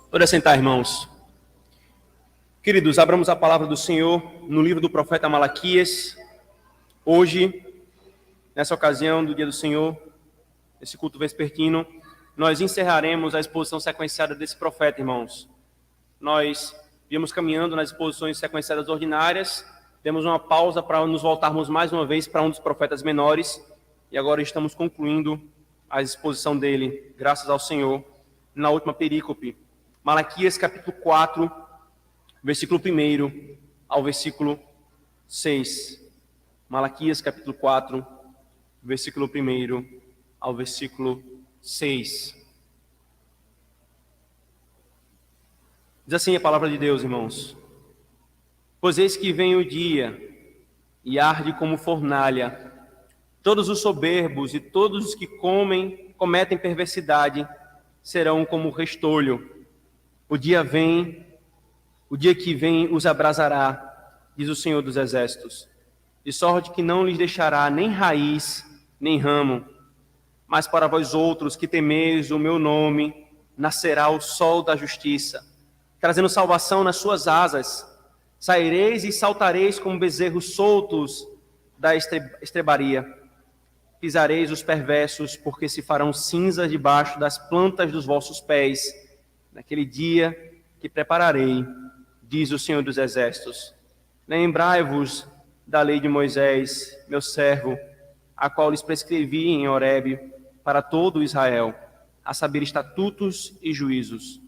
Pode sentar, irmãos. Queridos, abramos a palavra do Senhor no livro do profeta Malaquias. Hoje, nessa ocasião do dia do Senhor, esse culto vespertino, nós encerraremos a exposição sequenciada desse profeta, irmãos. Nós viemos caminhando nas exposições sequenciadas ordinárias, demos uma pausa para nos voltarmos mais uma vez para um dos profetas menores, e agora estamos concluindo a exposição dele, graças ao Senhor, na última perícope. Malaquias capítulo 4, versículo 1 ao versículo 6. Malaquias capítulo 4, versículo 1 ao versículo 6. Diz assim a palavra de Deus, irmãos. Pois eis que vem o dia, e arde como fornalha. Todos os soberbos e todos os que cometem perversidade serão como restolho. O dia que vem os abrasará, diz o Senhor dos Exércitos, de sorte que não lhes deixará nem raiz, nem ramo. Mas para vós outros que temeis o meu nome, nascerá o sol da justiça, trazendo salvação nas suas asas. Saireis e saltareis como bezerros soltos da estrebaria. Pisareis os perversos, porque se farão cinzas debaixo das plantas dos vossos pés, naquele dia que prepararei, diz o Senhor dos Exércitos. Lembrai-vos da lei de Moisés, meu servo, a qual lhes prescrevi em Horebe para todo Israel, a saber estatutos e juízos.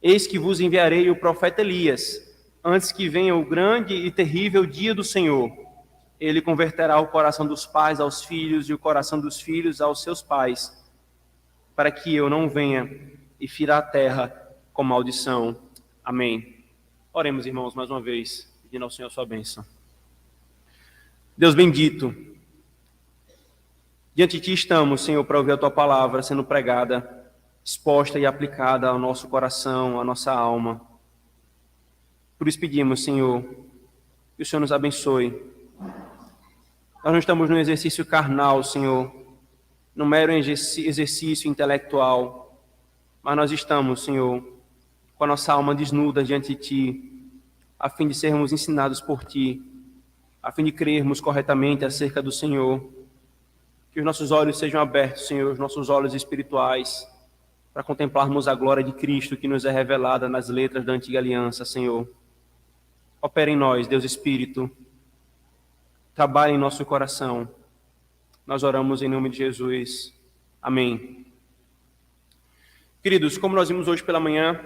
Eis que vos enviarei o profeta Elias, antes que venha o grande e terrível dia do Senhor. Ele converterá o coração dos pais aos filhos e o coração dos filhos aos seus pais, para que eu não venha e fira a terra com maldição. Amém. Oremos, irmãos, mais uma vez, pedindo ao Senhor a sua bênção. Deus bendito, diante de Ti estamos, Senhor, para ouvir a Tua palavra sendo pregada, exposta e aplicada ao nosso coração, à nossa alma. Por isso pedimos, Senhor, que o Senhor nos abençoe. Nós não estamos num exercício carnal, Senhor, num mero exercício intelectual, mas nós estamos, Senhor, com a nossa alma desnuda diante de Ti, a fim de sermos ensinados por Ti, a fim de crermos corretamente acerca do Senhor. Que os nossos olhos sejam abertos, Senhor, os nossos olhos espirituais, para contemplarmos a glória de Cristo que nos é revelada nas letras da antiga aliança, Senhor. Opera em nós, Deus Espírito, trabalhe em nosso coração. Nós oramos em nome de Jesus. Amém. Queridos, como nós vimos hoje pela manhã,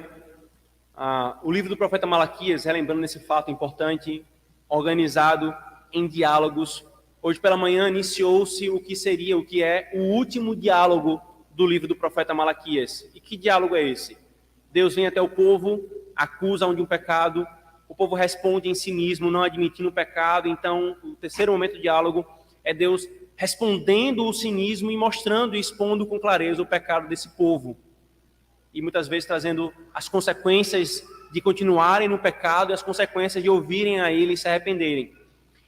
o livro do profeta Malaquias, relembrando esse fato importante, organizado em diálogos. Hoje pela manhã iniciou-se o que é o último diálogo do livro do profeta Malaquias. E que diálogo é esse? Deus vem até o povo, acusa-o de um pecado, o povo responde em cinismo, não admitindo o pecado. Então, o terceiro momento do diálogo é Deus respondendo o cinismo e mostrando e expondo com clareza o pecado desse povo. E muitas vezes trazendo as consequências de continuarem no pecado e as consequências de ouvirem a Ele e se arrependerem.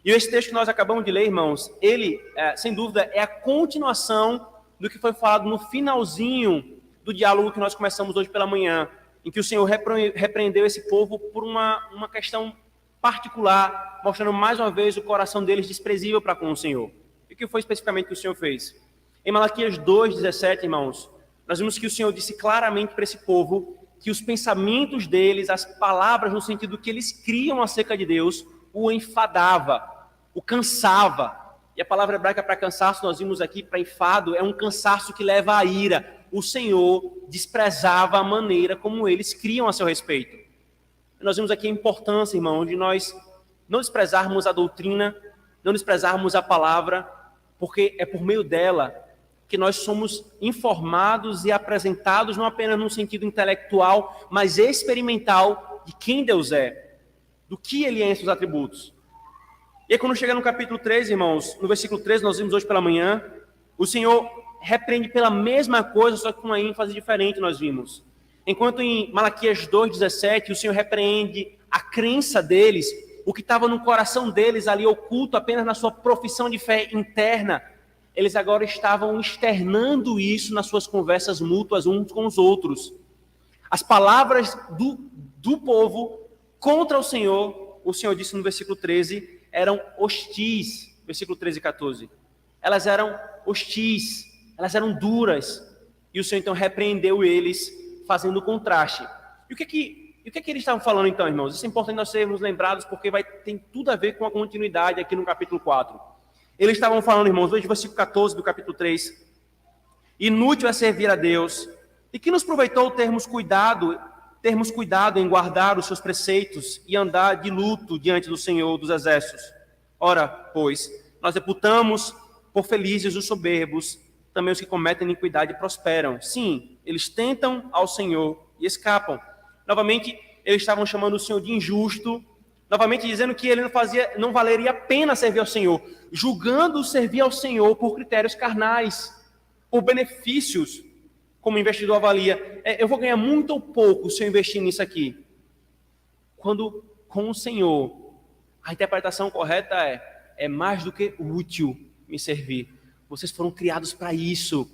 E esse texto que nós acabamos de ler, irmãos, ele, sem dúvida, é a continuação do que foi falado no finalzinho do diálogo que nós começamos hoje pela manhã, em que o Senhor repreendeu esse povo por uma questão particular, mostrando mais uma vez o coração deles desprezível para com o Senhor. E o que foi especificamente que o Senhor fez? Em Malaquias 2:17, irmãos, nós vimos que o Senhor disse claramente para esse povo que os pensamentos deles, as palavras no sentido que eles criam acerca de Deus, o enfadava, o cansava. E a palavra hebraica para cansaço, nós vimos aqui, para enfado, é um cansaço que leva à ira. O Senhor desprezava a maneira como eles criam a seu respeito. E nós vimos aqui a importância, irmão, de nós não desprezarmos a doutrina, não desprezarmos a palavra, porque é por meio dela que nós somos informados e apresentados não apenas num sentido intelectual, mas experimental de quem Deus é, do que Ele é em seus atributos. E aí, quando chega no capítulo 13, irmãos, no versículo 13, nós vimos hoje pela manhã, o Senhor repreende pela mesma coisa, só que com uma ênfase diferente, nós vimos. Enquanto em Malaquias 2:17, o Senhor repreende a crença deles, o que estava no coração deles ali oculto apenas na sua profissão de fé interna, eles agora estavam externando isso nas suas conversas mútuas uns com os outros. As palavras do povo contra o Senhor disse no versículo 13, eram hostis, versículo 13 e 14. Elas eram hostis, elas eram duras, e o Senhor então repreendeu eles, fazendo o contraste. E o que eles estavam falando então, irmãos? Isso é importante nós sermos lembrados, porque tem tudo a ver com a continuidade aqui no capítulo 4. Eles estavam falando, irmãos, veja o versículo 14 do capítulo 3. Inútil é servir a Deus, e que nos proveitou termos cuidado em guardar os seus preceitos e andar de luto diante do Senhor dos Exércitos. Ora, pois, nós reputamos por felizes os soberbos, também os que cometem iniquidade prosperam. Sim, eles tentam ao Senhor e escapam. Novamente, eles estavam chamando o Senhor de injusto, novamente dizendo que ele não valeria a pena servir ao Senhor, julgando servir ao Senhor por critérios carnais, por benefícios, como o investidor avalia. Eu vou ganhar muito ou pouco se eu investir nisso aqui. Quando com o Senhor, a interpretação correta é mais do que útil me servir. Vocês foram criados para isso.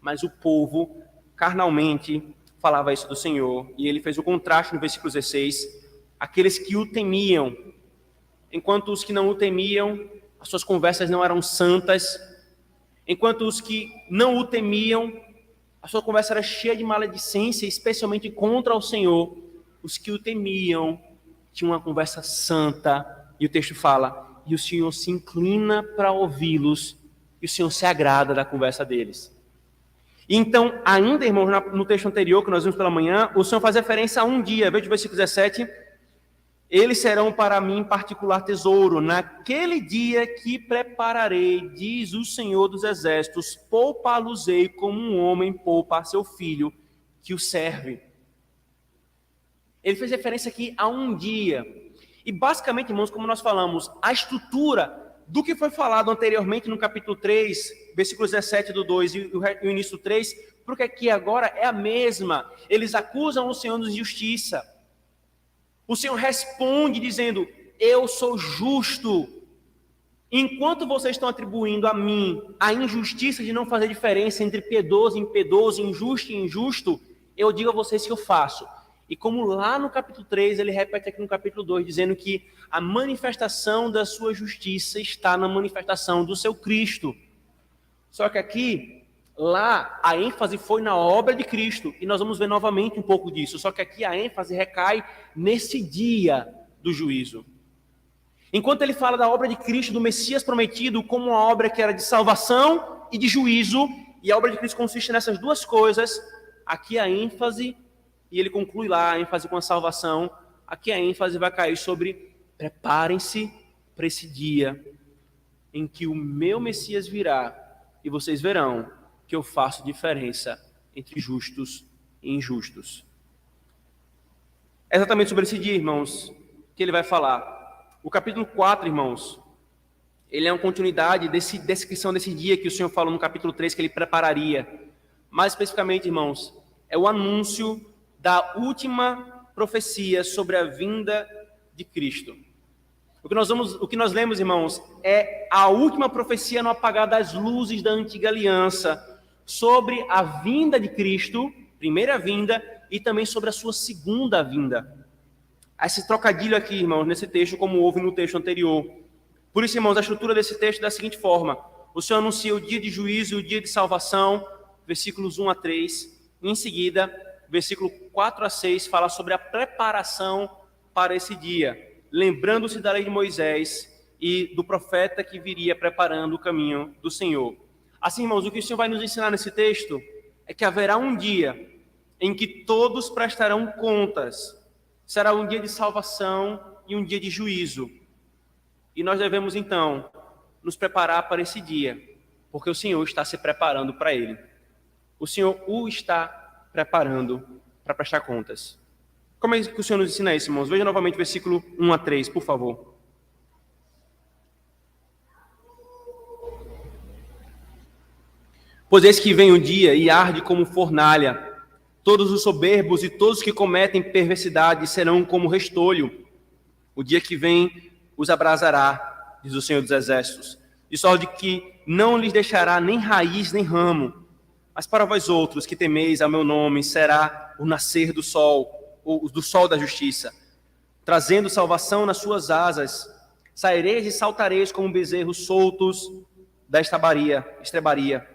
Mas o povo, carnalmente, falava isso do Senhor. E ele fez o contraste no versículo 16. Aqueles que o temiam, enquanto os que não o temiam, as suas conversas não eram santas. Enquanto os que não o temiam, a sua conversa era cheia de maledicência, especialmente contra o Senhor. Os que o temiam tinham uma conversa santa. E o texto fala, e o Senhor se inclina para ouvi-los, e o Senhor se agrada da conversa deles. E então, ainda, irmãos, no texto anterior, que nós vimos pela manhã, o Senhor faz referência a um dia. Veja o versículo 17. Eles serão para mim particular tesouro. Naquele dia que prepararei, diz o Senhor dos Exércitos, poupá-los-ei como um homem poupa seu filho que o serve. Ele fez referência aqui a um dia. E basicamente, irmãos, como nós falamos, a estrutura do que foi falado anteriormente no capítulo 3, versículos 17 do 2 e o início do 3, porque aqui agora é a mesma. Eles acusam o Senhor de injustiça. O Senhor responde dizendo, eu sou justo. Enquanto vocês estão atribuindo a mim a injustiça de não fazer diferença entre piedoso e impiedoso, injusto e injusto, eu digo a vocês que eu faço. E como lá no capítulo 3, ele repete aqui no capítulo 2, dizendo que a manifestação da sua justiça está na manifestação do seu Cristo. Só que aqui, lá, a ênfase foi na obra de Cristo, e nós vamos ver novamente um pouco disso, só que aqui a ênfase recai nesse dia do juízo. Enquanto ele fala da obra de Cristo, do Messias prometido, como uma obra que era de salvação e de juízo, e a obra de Cristo consiste nessas duas coisas, aqui a ênfase, e ele conclui lá a ênfase com a salvação, aqui a ênfase vai cair sobre preparem-se para esse dia em que o meu Messias virá, e vocês verão que eu faço diferença entre justos e injustos. É exatamente sobre esse dia, irmãos, que ele vai falar. O capítulo 4, irmãos, ele é uma continuidade dessa descrição desse dia que o Senhor falou no capítulo 3 que ele prepararia. Mais especificamente, irmãos, é o anúncio da última profecia sobre a vinda de Cristo. O que nós lemos, irmãos, é a última profecia no apagar das luzes da antiga aliança sobre a vinda de Cristo, primeira vinda, e também sobre a sua segunda vinda. Há esse trocadilho aqui, irmãos, nesse texto, como houve no texto anterior. Por isso, irmãos, a estrutura desse texto é da seguinte forma. O Senhor anuncia o dia de juízo e o dia de salvação, versículos 1 a 3. Em seguida, versículo 4 a 6, fala sobre a preparação para esse dia, lembrando-se da lei de Moisés e do profeta que viria preparando o caminho do Senhor. Assim, irmãos, o que o Senhor vai nos ensinar nesse texto é que haverá um dia em que todos prestarão contas. Será um dia de salvação e um dia de juízo. E nós devemos, então, nos preparar para esse dia, porque o Senhor está se preparando para ele. O Senhor o está preparando para prestar contas. Como é que o Senhor nos ensina isso, irmãos? Veja novamente o versículo 1 a 3, por favor. Pois eis que vem o dia e arde como fornalha. Todos os soberbos e todos os que cometem perversidade serão como restolho. O dia que vem os abrasará, diz o Senhor dos Exércitos, de sorte que não lhes deixará nem raiz nem ramo. Mas para vós outros que temeis ao meu nome, será o nascer do sol, do sol da justiça, trazendo salvação nas suas asas. Saireis e saltareis como bezerros soltos da estrebaria.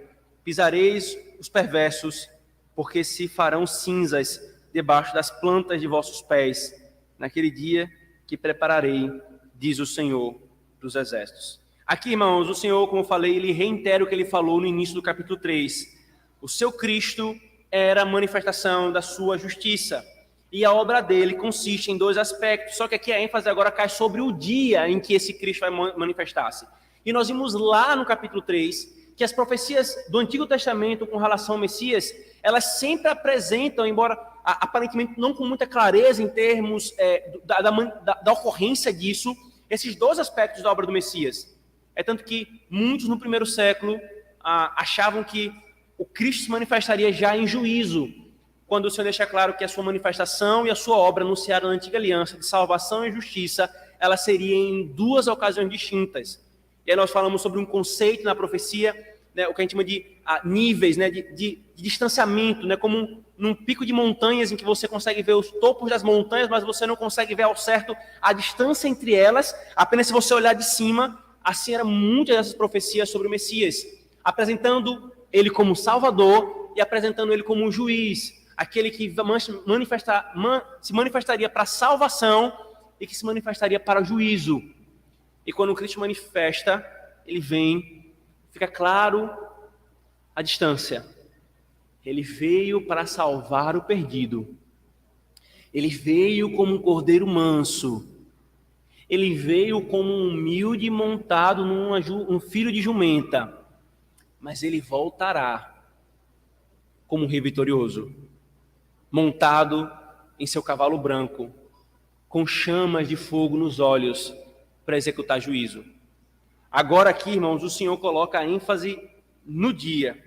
Pisareis os perversos, porque se farão cinzas debaixo das plantas de vossos pés, naquele dia que prepararei, diz o Senhor dos Exércitos. Aqui, irmãos, o Senhor, como eu falei, ele reitera o que ele falou no início do capítulo 3. O seu Cristo era a manifestação da sua justiça. E a obra dele consiste em dois aspectos. Só que aqui a ênfase agora cai sobre o dia em que esse Cristo vai manifestar-se. E nós vimos lá no capítulo 3 que as profecias do Antigo Testamento com relação ao Messias, elas sempre apresentam, embora aparentemente não com muita clareza em termos da ocorrência disso, esses dois aspectos da obra do Messias. É tanto que muitos no primeiro século achavam que o Cristo se manifestaria já em juízo, quando o Senhor deixa claro que a sua manifestação e a sua obra anunciada na Antiga Aliança de salvação e justiça, ela seria em duas ocasiões distintas. E aí nós falamos sobre um conceito na profecia, né, o que a gente chama de níveis, né, de distanciamento, né, como num pico de montanhas em que você consegue ver os topos das montanhas, mas você não consegue ver ao certo a distância entre elas, apenas se você olhar de cima. Assim eram muitas dessas profecias sobre o Messias, apresentando ele como Salvador e apresentando ele como um juiz, aquele que se manifestaria para a salvação e que se manifestaria para o juízo. E quando o Cristo manifesta, ele vem, fica claro a distância. Ele veio para salvar o perdido. Ele veio como um cordeiro manso. Ele veio como um humilde montado num filho de jumenta. Mas ele voltará como um rei vitorioso, montado em seu cavalo branco, com chamas de fogo nos olhos, para executar juízo. Agora aqui, irmãos, o Senhor coloca a ênfase no dia.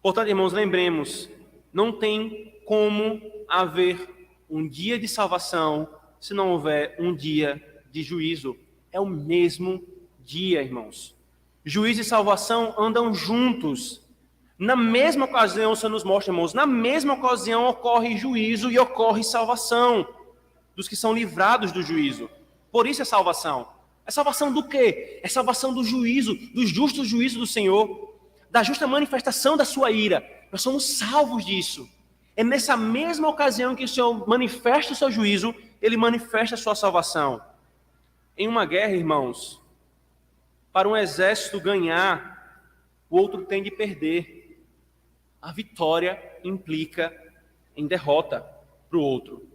Portanto, irmãos, lembremos, não tem como haver um dia de salvação se não houver um dia de juízo. É o mesmo dia, irmãos. Juízo e salvação andam juntos. Na mesma ocasião, o Senhor nos mostra, irmãos, na mesma ocasião ocorre juízo e ocorre salvação dos que são livrados do juízo. Por isso é salvação. É salvação do quê? É salvação do juízo, do justo juízo do Senhor, da justa manifestação da sua ira. Nós somos salvos disso. É nessa mesma ocasião que o Senhor manifesta o seu juízo, ele manifesta a sua salvação. Em uma guerra, irmãos, para um exército ganhar, o outro tem de perder. A vitória implica em derrota para o outro.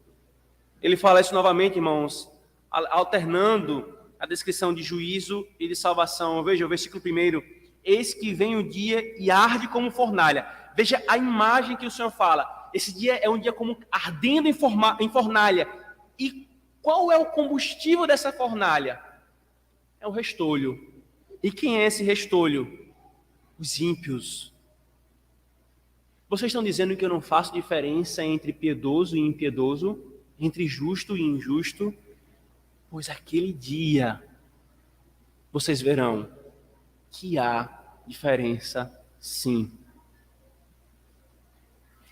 Ele fala isso novamente, irmãos, alternando a descrição de juízo e de salvação. Veja o versículo 1. Eis que vem o dia e arde como fornalha. Veja a imagem que o Senhor fala. Esse dia é um dia como ardendo em fornalha. E qual é o combustível dessa fornalha? É o restolho. E quem é esse restolho? Os ímpios. Vocês estão dizendo que eu não faço diferença entre piedoso e impiedoso, entre justo e injusto? Pois aquele dia vocês verão que há diferença, sim.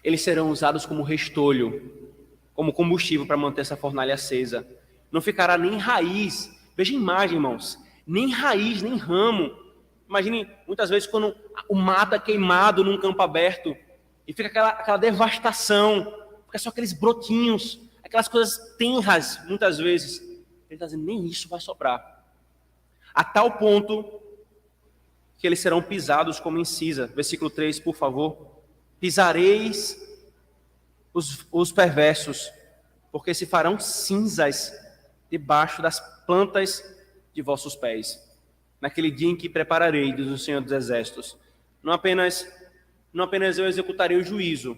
Eles serão usados como restolho, como combustível para manter essa fornalha acesa. Não ficará nem raiz. Veja a imagem, irmãos. Nem raiz, nem ramo. Imagine, muitas vezes, quando o mato é queimado num campo aberto e fica aquela devastação, fica só aqueles brotinhos, aquelas coisas tenras, muitas vezes. Ele está dizendo, nem isso vai sobrar. A tal ponto que eles serão pisados como em Cisa. Versículo 3, por favor. Pisareis os perversos, porque se farão cinzas debaixo das plantas de vossos pés. Naquele dia em que prepararei, diz o Senhor dos Exércitos. Não apenas eu executarei o juízo,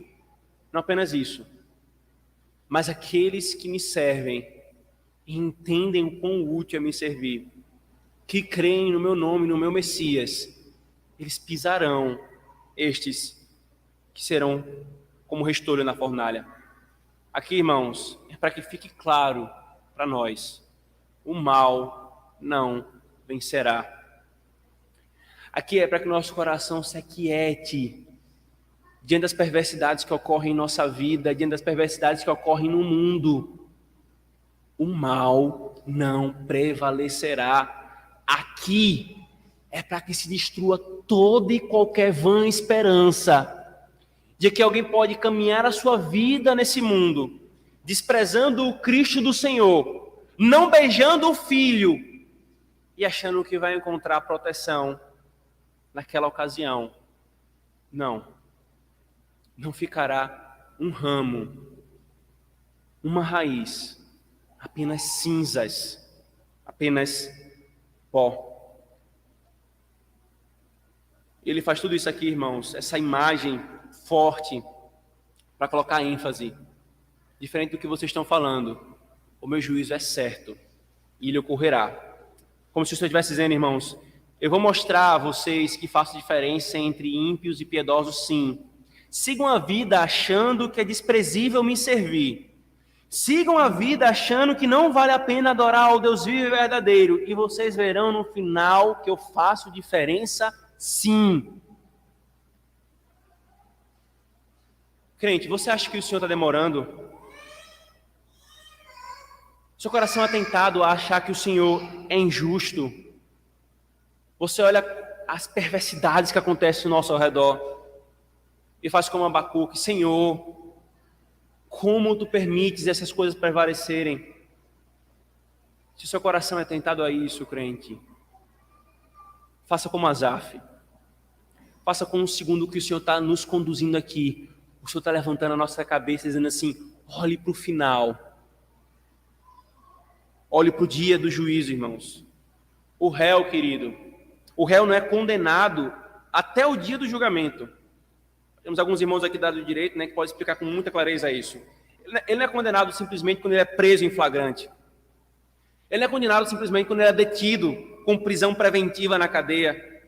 não apenas isso, mas aqueles que me servem e entendem o quão útil é me servir, que creem no meu nome, no meu Messias, eles pisarão estes que serão como restolho na fornalha. Aqui, irmãos, é para que fique claro para nós, o mal não vencerá. Aqui é para que o nosso coração se aquiete diante das perversidades que ocorrem em nossa vida, diante das perversidades que ocorrem no mundo. O mal não prevalecerá. Aqui é para que se destrua toda e qualquer vã esperança de que alguém pode caminhar a sua vida nesse mundo, desprezando o Cristo do Senhor, não beijando o Filho e achando que vai encontrar proteção naquela ocasião. Não ficará um ramo, uma raiz, apenas cinzas, apenas pó. Ele faz tudo isso aqui, irmãos, essa imagem forte, para colocar ênfase, diferente do que vocês estão falando. O meu juízo é certo e ele ocorrerá. Como se o Senhor estivesse dizendo, irmãos, eu vou mostrar a vocês que faço diferença entre ímpios e piedosos, sim. Sigam a vida achando que é desprezível me servir. Sigam a vida achando que não vale a pena adorar ao Deus vivo e verdadeiro. E vocês verão no final que eu faço diferença, sim. Crente, você acha que o Senhor está demorando? Seu coração é tentado a achar que o Senhor é injusto. Você olha as perversidades que acontecem ao nosso redor e faz como Abacuque: Senhor, como tu permites essas coisas prevalecerem? Se seu coração é tentado a isso, crente, faça como Asaf. Faça com o segundo que o Senhor está nos conduzindo aqui. O Senhor está levantando a nossa cabeça dizendo assim: olhe para o final. Olhe para o dia do juízo, irmãos. O réu, querido, o réu não é condenado até o dia do julgamento. Temos alguns irmãos aqui da área do direito, que podem explicar com muita clareza isso. Ele não é condenado simplesmente quando ele é preso em flagrante. Ele não é condenado simplesmente quando ele é detido com prisão preventiva na cadeia.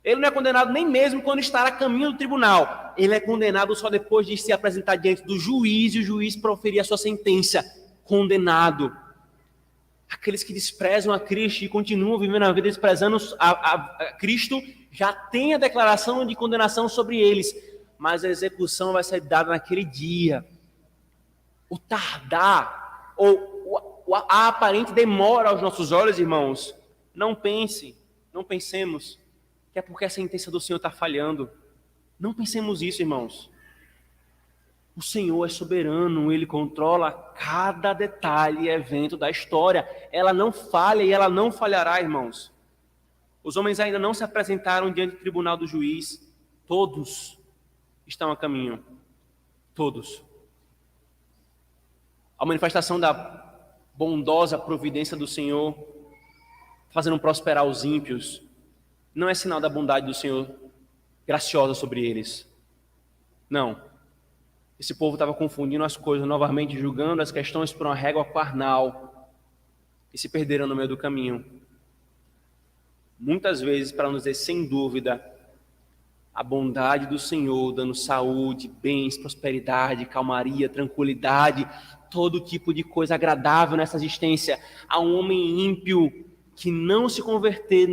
Ele não é condenado nem mesmo quando está a caminho do tribunal. Ele é condenado só depois de se apresentar diante do juiz e o juiz proferir a sua sentença. Condenado. Aqueles que desprezam a Cristo e continuam vivendo a vida desprezando a Cristo, já tem a declaração de condenação sobre eles, mas a execução vai ser dada naquele dia. O tardar, ou a aparente demora aos nossos olhos, irmãos, não pensemos que é porque a sentença do Senhor está falhando. Não pensemos isso, irmãos. O Senhor é soberano, Ele controla cada detalhe e evento da história. Ela não falha e ela não falhará, irmãos. Os homens ainda não se apresentaram diante do tribunal do juiz. Todos estão a caminho. Todos. A manifestação da bondosa providência do Senhor, fazendo prosperar os ímpios, não é sinal da bondade do Senhor graciosa sobre eles. Não. Esse povo estava confundindo as coisas, novamente julgando as questões por uma régua carnal e se perderam no meio do caminho. Muitas vezes, para nos dizer sem dúvida, a bondade do Senhor, dando saúde, bens, prosperidade, calmaria, tranquilidade, todo tipo de coisa agradável nessa existência, a um homem ímpio que não se converter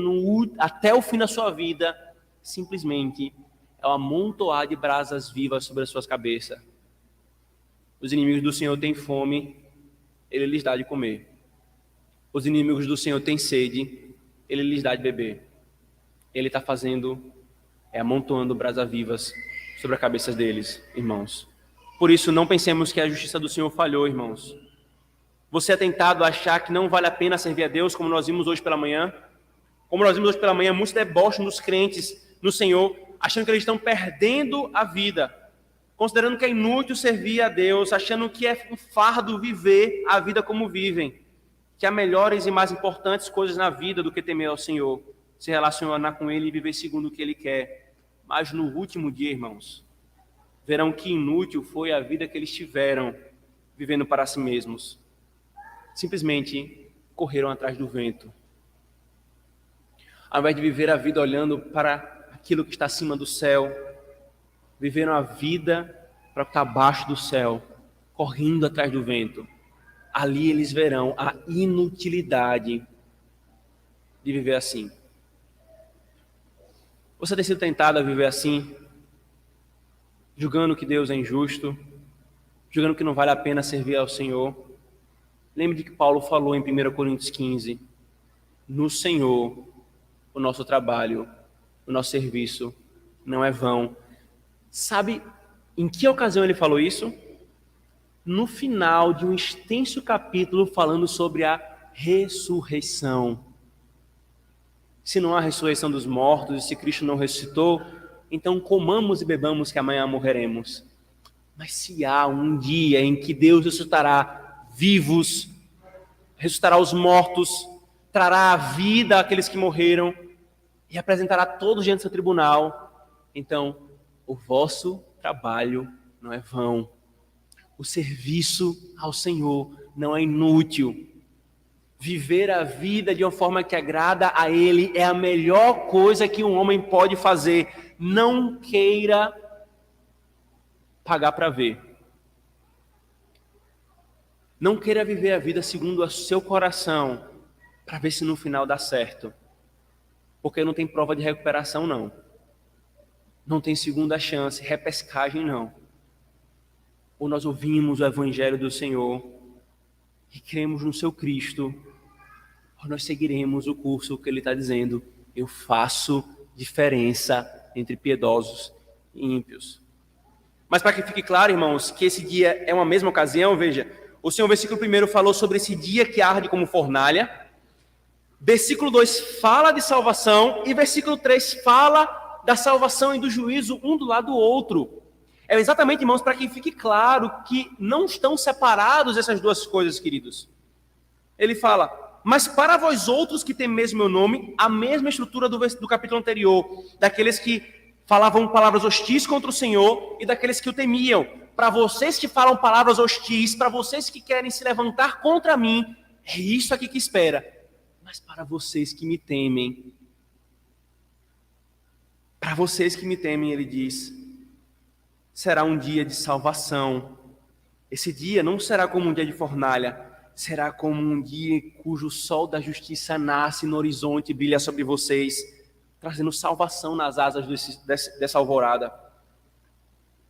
até o fim da sua vida, simplesmente é um amontoar de brasas vivas sobre as suas cabeças. Os inimigos do Senhor têm fome, Ele lhes dá de comer. Os inimigos do Senhor têm sede, Ele lhes dá de beber. Ele está amontoando brasas vivas sobre a cabeça deles, irmãos. Por isso, não pensemos que a justiça do Senhor falhou, irmãos. Você é tentado a achar que não vale a pena servir a Deus, como nós vimos hoje pela manhã? Como nós vimos hoje pela manhã, muitos debocham dos crentes no Senhor, achando que eles estão perdendo a vida, considerando que é inútil servir a Deus, achando que é um fardo viver a vida como vivem, que há melhores e mais importantes coisas na vida do que temer ao Senhor, se relacionar com Ele e viver segundo o que Ele quer. Mas no último dia, irmãos, verão que inútil foi a vida que eles tiveram vivendo para si mesmos. Simplesmente correram atrás do vento. Ao invés de viver a vida olhando para aquilo que está acima do céu, viveram a vida para o que está abaixo do céu, correndo atrás do vento. Ali eles verão a inutilidade de viver assim. Você tem sido tentado a viver assim, julgando que Deus é injusto, julgando que não vale a pena servir ao Senhor? Lembre de que Paulo falou em 1 Coríntios 15, no Senhor, o nosso trabalho, o nosso serviço não é vão. Sabe em que ocasião ele falou isso? No final de um extenso capítulo falando sobre a ressurreição. Se não há ressurreição dos mortos, e se Cristo não ressuscitou, então comamos e bebamos que amanhã morreremos. Mas se há um dia em que Deus ressuscitará vivos, ressuscitará os mortos, trará a vida àqueles que morreram e apresentará todos diante do seu tribunal, então o vosso trabalho não é vão. O serviço ao Senhor não é inútil. Viver a vida de uma forma que agrada a Ele é a melhor coisa que um homem pode fazer. Não queira pagar para ver. Não queira viver a vida segundo o seu coração, para ver se no final dá certo. Porque não tem prova de recuperação, não. Não tem segunda chance, repescagem, não. Ou nós ouvimos o Evangelho do Senhor e cremos no seu Cristo, ou nós seguiremos o curso que Ele está dizendo. Eu faço diferença entre piedosos e ímpios. Mas para que fique claro, irmãos, que esse dia é uma mesma ocasião, veja, o Senhor, versículo 1 falou sobre esse dia que arde como fornalha, versículo 2 fala de salvação, e versículo 3 fala da salvação e do juízo, um do lado do outro. É exatamente, irmãos, para que fique claro que não estão separados essas duas coisas, queridos. Ele fala, mas para vós outros que temeis meu nome, a mesma estrutura do capítulo anterior, daqueles que falavam palavras hostis contra o Senhor e daqueles que o temiam. Para vocês que falam palavras hostis, para vocês que querem se levantar contra mim, é isso aqui que espera. Mas para vocês que me temem, ele diz, será um dia de salvação. Esse dia não será como um dia de fornalha, será como um dia cujo sol da justiça nasce no horizonte e brilha sobre vocês, trazendo salvação nas asas dessa alvorada.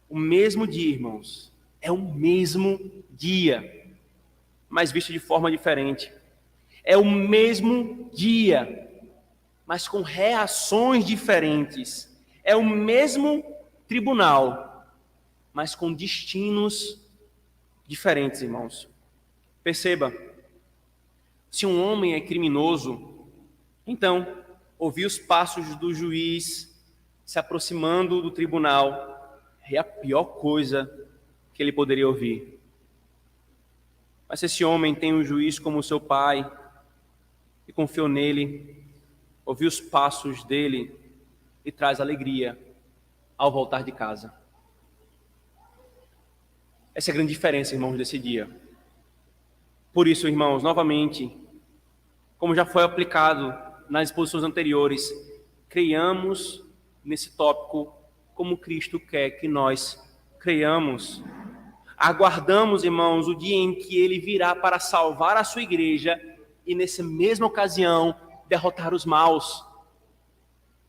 O mesmo dia, irmãos, é o mesmo dia, mas visto de forma diferente. É o mesmo dia, mas com reações diferentes. É o mesmo tribunal, mas com destinos diferentes, irmãos. Perceba, se um homem é criminoso, então, ouvir os passos do juiz se aproximando do tribunal é a pior coisa que ele poderia ouvir. Mas se esse homem tem um juiz como seu pai e confiou nele, ouvir os passos dele e traz alegria ao voltar de casa. Essa é a grande diferença, irmãos, desse dia. Por isso, irmãos, novamente, como já foi aplicado nas exposições anteriores, creiamos nesse tópico como Cristo quer que nós creiamos. Aguardamos, irmãos, o dia em que Ele virá para salvar a sua igreja e, nessa mesma ocasião, derrotar os maus.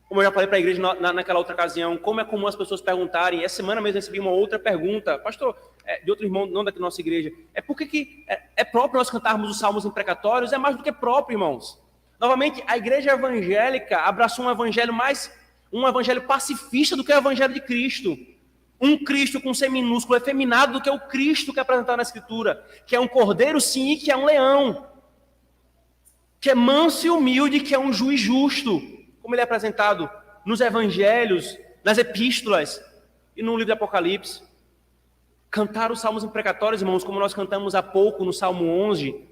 Como eu já falei para a igreja naquela outra ocasião, como é comum as pessoas perguntarem, essa semana mesmo eu recebi uma outra pergunta, pastor, de outro irmão, não da nossa igreja, por que é próprio nós cantarmos os salmos imprecatórios? É mais do que próprio, irmãos. Novamente, a igreja evangélica abraçou um evangelho pacifista do que o evangelho de Cristo. Um Cristo com C minúsculo efeminado do que o Cristo que é apresentado na Escritura, que é um cordeiro sim e que é um leão, que é manso e humilde, que é um juiz justo, como ele é apresentado nos evangelhos, nas epístolas e no livro de Apocalipse. Cantar os salmos imprecatórios, irmãos, como nós cantamos há pouco no Salmo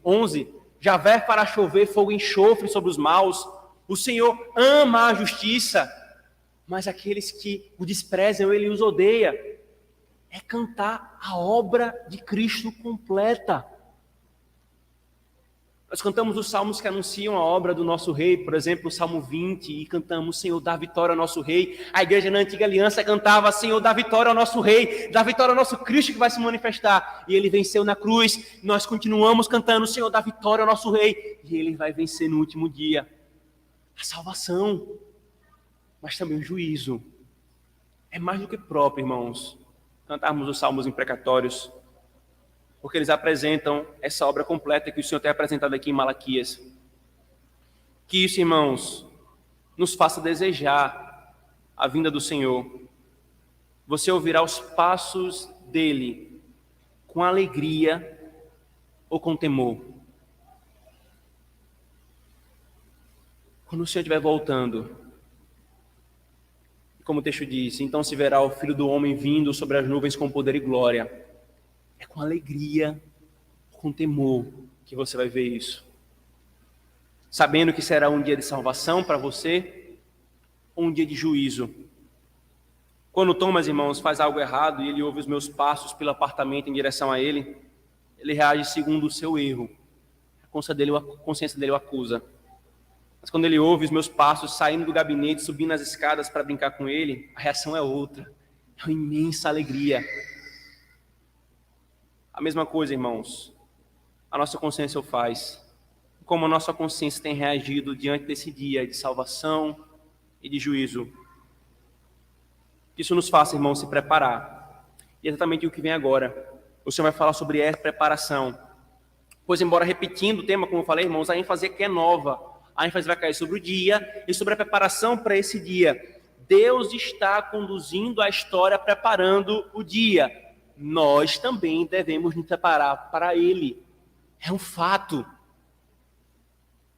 11, Javé fará chover fogo e enxofre sobre os maus. O Senhor ama a justiça, mas aqueles que o desprezam, Ele os odeia. É cantar a obra de Cristo completa. Nós cantamos os salmos que anunciam a obra do nosso rei, por exemplo, o Salmo 20, e cantamos, Senhor, dá vitória ao nosso rei. A igreja na Antiga Aliança cantava, Senhor, dá vitória ao nosso rei, dá vitória ao nosso Cristo que vai se manifestar. E ele venceu na cruz. Nós continuamos cantando, Senhor, dá vitória ao nosso rei. E ele vai vencer no último dia. A salvação. mas também o juízo. É mais do que próprio, irmãos, cantarmos os salmos imprecatórios, porque eles apresentam essa obra completa que o Senhor tem apresentado aqui em Malaquias. Que isso, irmãos, nos faça desejar a vinda do Senhor. Você ouvirá os passos dele com alegria ou com temor. Quando o Senhor estiver voltando, como o texto diz, então se verá o Filho do Homem vindo sobre as nuvens com poder e glória. É com alegria, com temor que você vai ver isso. Sabendo que será um dia de salvação para você, ou um dia de juízo. Quando Thomas, irmãos, faz algo errado e ele ouve os meus passos pelo apartamento em direção a ele, ele reage segundo o seu erro. A consciência dele o acusa. Mas quando ele ouve os meus passos saindo do gabinete, subindo as escadas para brincar com ele, a reação é outra. É uma imensa alegria. A mesma coisa, irmãos, a nossa consciência o faz. Como a nossa consciência tem reagido diante desse dia de salvação e de juízo. Que isso nos faça, irmãos, se preparar. E é exatamente o que vem agora. O Senhor vai falar sobre essa preparação. Pois, embora repetindo o tema, como eu falei, irmãos, a ênfase aqui é nova. A ênfase vai cair sobre o dia e sobre a preparação para esse dia. Deus está conduzindo a história, preparando o dia. Nós também devemos nos preparar para ele. É um fato.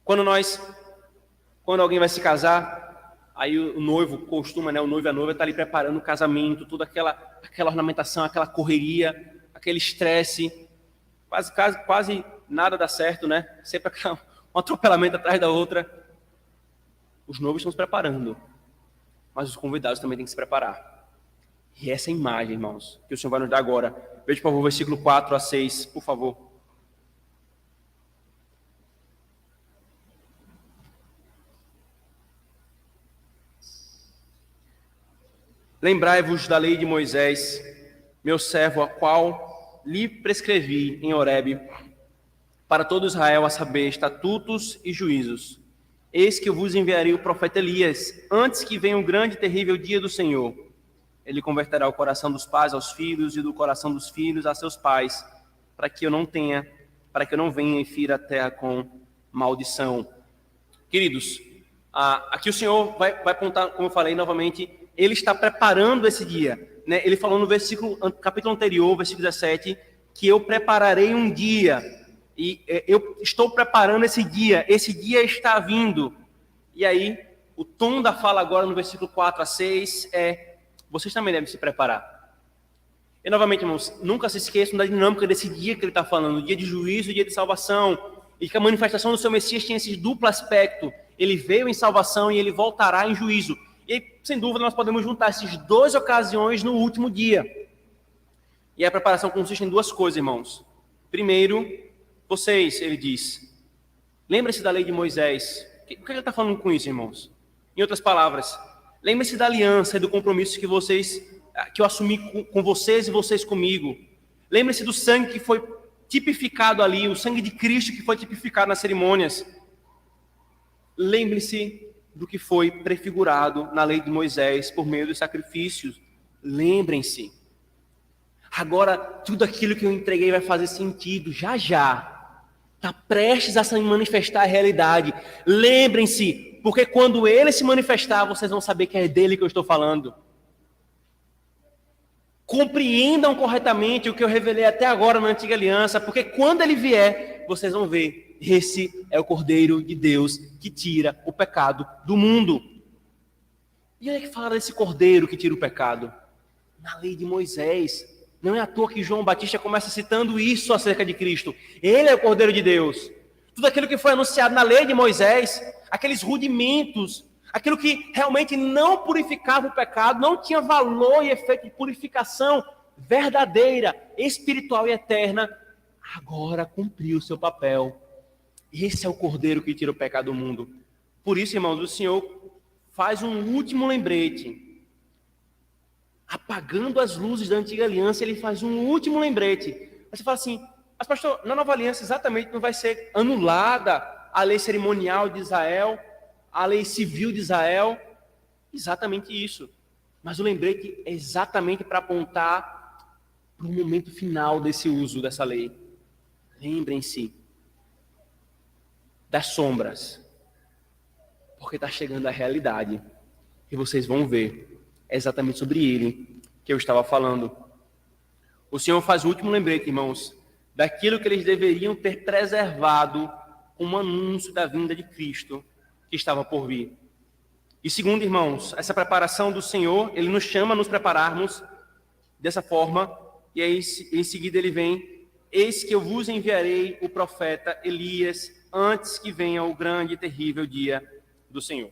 Quando alguém vai se casar, aí o noivo costuma, o noivo e a noiva está ali preparando o casamento, toda aquela ornamentação, aquela correria, aquele estresse, quase nada dá certo, né? Sempre um atropelamento atrás da outra. Os noivos estão se preparando, mas os convidados também têm que se preparar. E essa é a imagem, irmãos, que o Senhor vai nos dar agora. Veja, por favor, versículo 4 a 6, por favor. Lembrai-vos da lei de Moisés, meu servo, a qual lhe prescrevi em Horebe, para todo Israel, a saber, estatutos e juízos. Eis que eu vos enviarei o profeta Elias, antes que venha o grande e terrível dia do Senhor. Ele converterá o coração dos pais aos filhos e do coração dos filhos a seus pais, para que eu não venha e fira a terra com maldição. Queridos, aqui o Senhor vai apontar, como eu falei novamente, ele está preparando esse dia, né? Ele falou no capítulo anterior, versículo 17, que eu prepararei um dia, e eu estou preparando esse dia está vindo. E aí, o tom da fala agora no versículo 4 a 6 é: vocês também devem se preparar. E novamente, irmãos, nunca se esqueçam da dinâmica desse dia que ele está falando, dia de juízo e dia de salvação, e que a manifestação do seu Messias tinha esse duplo aspecto. Ele veio em salvação e ele voltará em juízo. E, sem dúvida, nós podemos juntar essas duas ocasiões no último dia. E a preparação consiste em duas coisas, irmãos. Primeiro, vocês, ele diz, lembre-se da lei de Moisés. O que ele está falando com isso, irmãos? Em outras palavras, lembre-se da aliança e do compromisso que eu assumi com vocês e vocês comigo. Lembre-se do sangue que foi tipificado ali, o sangue de Cristo que foi tipificado nas cerimônias. Lembre-se do que foi prefigurado na lei de Moisés por meio dos sacrifícios. Lembrem-se. Agora, tudo aquilo que eu entreguei vai fazer sentido, já. Está prestes a se manifestar a realidade. Lembrem-se, porque quando ele se manifestar, vocês vão saber que é dele que eu estou falando. Compreendam corretamente o que eu revelei até agora na antiga aliança, porque quando ele vier, vocês vão ver, esse é o Cordeiro de Deus que tira o pecado do mundo. E onde é que fala desse Cordeiro que tira o pecado? Na lei de Moisés. Não é à toa que João Batista começa citando isso acerca de Cristo. Ele é o Cordeiro de Deus. Tudo aquilo que foi anunciado na lei de Moisés, aqueles rudimentos, aquilo que realmente não purificava o pecado, não tinha valor e efeito de purificação verdadeira, espiritual e eterna, agora cumpriu o seu papel. Esse é o Cordeiro que tira o pecado do mundo. Por isso, irmãos, o Senhor faz um último lembrete. Apagando as luzes da antiga aliança, ele faz um último lembrete. Aí você fala assim, mas pastor, na nova aliança exatamente não vai ser anulada a lei cerimonial de Israel, a lei civil de Israel. Exatamente isso. Mas o lembrete é exatamente para apontar para o momento final desse uso dessa lei. Lembrem-se das sombras, porque está chegando a realidade. E vocês vão ver, é exatamente sobre ele que eu estava falando. O Senhor faz o último lembrete, irmãos, daquilo que eles deveriam ter preservado como anúncio da vinda de Cristo que estava por vir. E segundo, irmãos, essa preparação do Senhor, Ele nos chama a nos prepararmos dessa forma, e aí em seguida Ele vem: eis que eu vos enviarei o profeta Elias, antes que venha o grande e terrível dia do Senhor.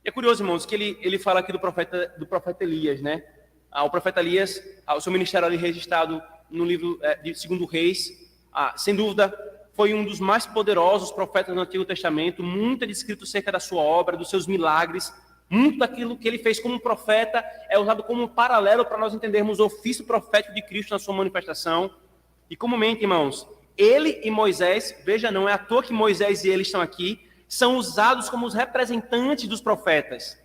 E é curioso, irmãos, que ele fala aqui do profeta Elias, né? O profeta Elias, o seu ministério ali registrado no livro de 2 Reis, sem dúvida, foi um dos mais poderosos profetas do Antigo Testamento, muito é descrito acerca da sua obra, dos seus milagres. Muito daquilo que ele fez como profeta é usado como um paralelo para nós entendermos o ofício profético de Cristo na sua manifestação. E comumente, irmãos, ele e Moisés, veja, não é à toa que Moisés e ele estão aqui, são usados como os representantes dos profetas.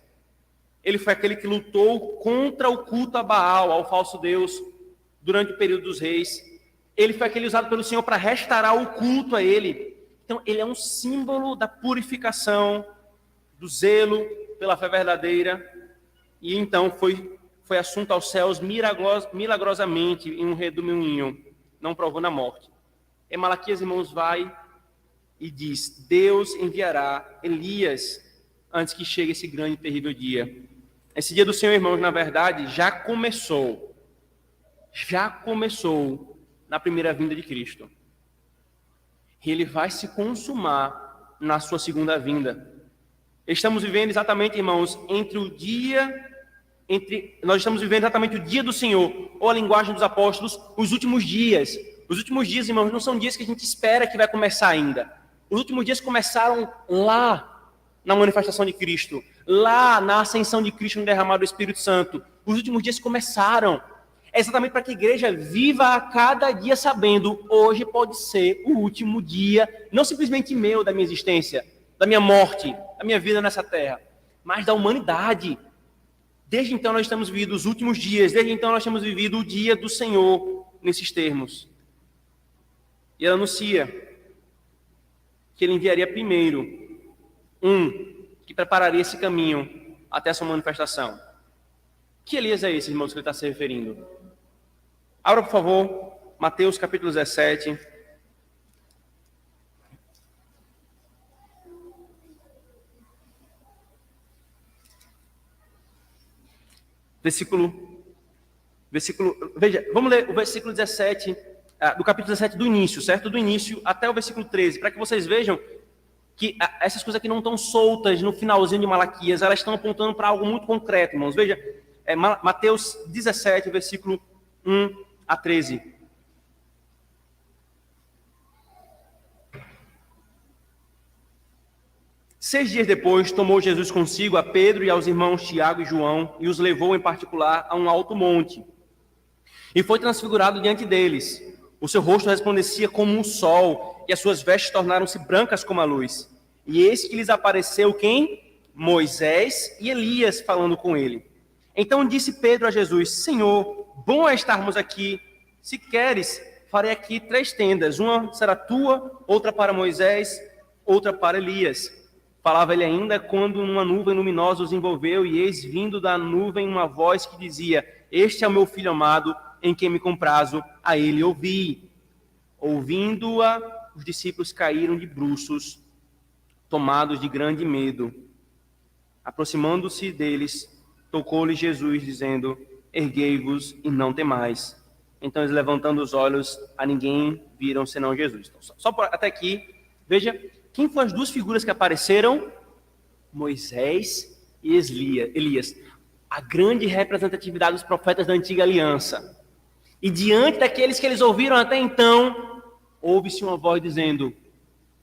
Ele foi aquele que lutou contra o culto a Baal, ao falso Deus, durante o período dos reis. Ele foi aquele usado pelo Senhor para restaurar o culto a ele. Então, ele é um símbolo da purificação, do zelo pela fé verdadeira, e então foi assunto aos céus milagrosamente em um redemoinho, não provando a morte. E Malaquias, irmãos, vai e diz: Deus enviará Elias antes que chegue esse grande e terrível dia. Esse dia do Senhor, irmãos, na verdade, já começou na primeira vinda de Cristo. E ele vai se consumar na sua segunda vinda. Estamos vivendo exatamente, irmãos, nós estamos vivendo exatamente o dia do Senhor, ou a linguagem dos apóstolos, os últimos dias. Os últimos dias, irmãos, não são dias que a gente espera que vai começar ainda. Os últimos dias começaram lá na manifestação de Cristo, lá na ascensão de Cristo no derramado do Espírito Santo. Os últimos dias começaram. É exatamente para que a igreja viva a cada dia sabendo: hoje pode ser o último dia, não simplesmente meu, da minha existência, da minha morte, da minha vida nessa terra, mas da humanidade. Desde então nós estamos vivendo os últimos dias, desde então nós temos vivido o dia do Senhor nesses termos. E ele anuncia que ele enviaria primeiro que prepararia esse caminho até a sua manifestação. Que Elias é esse, irmãos, que ele está se referindo? Abra, por favor, Mateus capítulo 17. Veja, vamos ler o versículo 17, do capítulo 17 do início, certo? Do início até o versículo 13, para que vocês vejam que essas coisas aqui não estão soltas no finalzinho de Malaquias, elas estão apontando para algo muito concreto, irmãos. Veja, Mateus 17, versículo 1 a 13. Seis dias depois, tomou Jesus consigo a Pedro e aos irmãos Tiago e João e os levou em particular a um alto monte. E foi transfigurado diante deles. O seu rosto resplandecia como um sol e as suas vestes tornaram-se brancas como a luz. E eis que lhes apareceu quem? Moisés e Elias falando com ele. Então disse Pedro a Jesus: Senhor, bom é estarmos aqui. Se queres, farei aqui 3 tendas. Uma será tua, outra para Moisés, outra para Elias. Falava ele ainda quando uma nuvem luminosa os envolveu, e eis vindo da nuvem uma voz que dizia: Este é o meu filho amado, em quem me comprazo, a ele ouvi. Ouvindo-a, os discípulos caíram de bruços, tomados de grande medo. Aproximando-se deles, tocou-lhe Jesus, dizendo: Erguei-vos e não temais. Então eles, levantando os olhos, a ninguém viram senão Jesus. Então, só até aqui, veja, quem foram as 2 figuras que apareceram? Moisés e Elias. A grande representatividade dos profetas da antiga aliança. E diante daqueles que eles ouviram até então, ouve-se uma voz dizendo: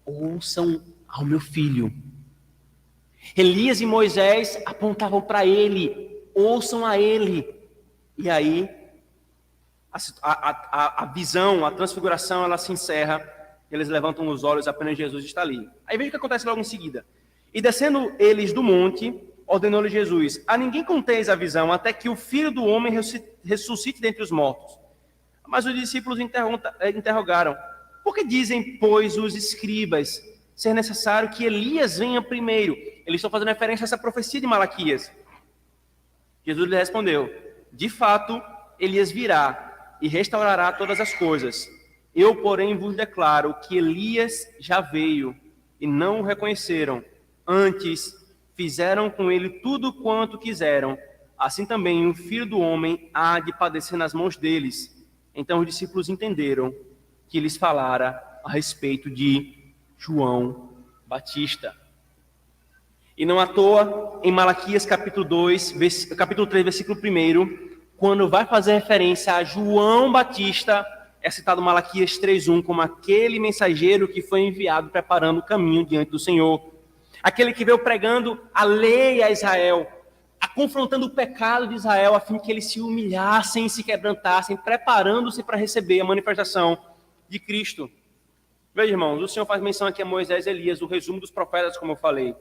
ouçam ao meu filho. Elias e Moisés apontavam para ele: ouçam a ele. E aí, a visão, a transfiguração, ela se encerra. Eles levantam os olhos, apenas Jesus está ali. Aí veja o que acontece logo em seguida. E descendo eles do monte, ordenou-lhe Jesus: a ninguém conteis a visão, até que o Filho do Homem ressuscite dentre os mortos. Mas os discípulos interrogaram: por que dizem, pois, os escribas ser necessário que Elias venha primeiro? Eles estão fazendo referência a essa profecia de Malaquias. Jesus lhe respondeu: de fato, Elias virá e restaurará todas as coisas. Eu, porém, vos declaro que Elias já veio e não o reconheceram. Antes, fizeram com ele tudo quanto quiseram. Assim também o Filho do Homem há de padecer nas mãos deles. Então os discípulos entenderam que lhes falara a respeito de João Batista. E não à toa, em Malaquias capítulo 3, versículo 1, quando vai fazer referência a João Batista, é citado Malaquias 3:1 como aquele mensageiro que foi enviado preparando o caminho diante do Senhor. Aquele que veio pregando a lei a Israel, confrontando o pecado de Israel, a fim que eles se humilhassem e se quebrantassem, preparando-se para receber a manifestação de Cristo. Veja, irmãos, o Senhor faz menção aqui a Moisés e Elias, o resumo dos profetas, como eu falei.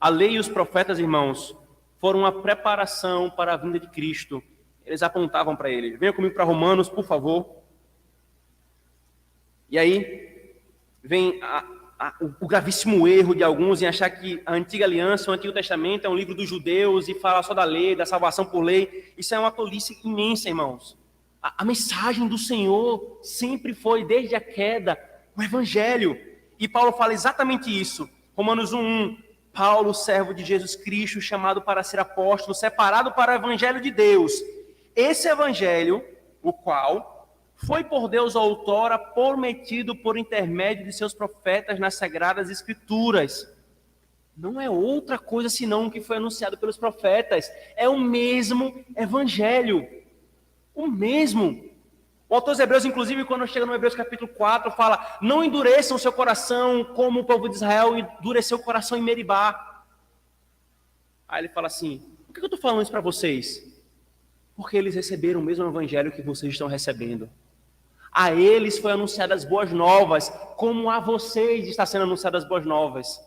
A lei e os profetas, irmãos, foram uma preparação para a vinda de Cristo. Eles apontavam para ele. Venha comigo para Romanos, por favor. E aí vem o gravíssimo erro de alguns em achar que a antiga aliança, o Antigo Testamento é um livro dos judeus e fala só da lei, da salvação por lei. Isso é uma tolice imensa, irmãos. A mensagem do Senhor sempre foi, desde a queda, o Evangelho. E Paulo fala exatamente isso. Romanos 1:1. Paulo, servo de Jesus Cristo, chamado para ser apóstolo, separado para o Evangelho de Deus. Esse Evangelho, o qual foi por Deus outrora prometido por intermédio de seus profetas nas Sagradas Escrituras. Não é outra coisa senão o que foi anunciado pelos profetas. É o mesmo Evangelho. O mesmo. O autor dos Hebreus, inclusive, quando chega no Hebreus capítulo 4, fala: não endureçam o seu coração como o povo de Israel endureceu o coração em Meribá. Aí ele fala assim: por que eu estou falando isso para vocês? Porque eles receberam o mesmo evangelho que vocês estão recebendo. A eles foi anunciadas as boas novas, como a vocês está sendo anunciadas as boas novas.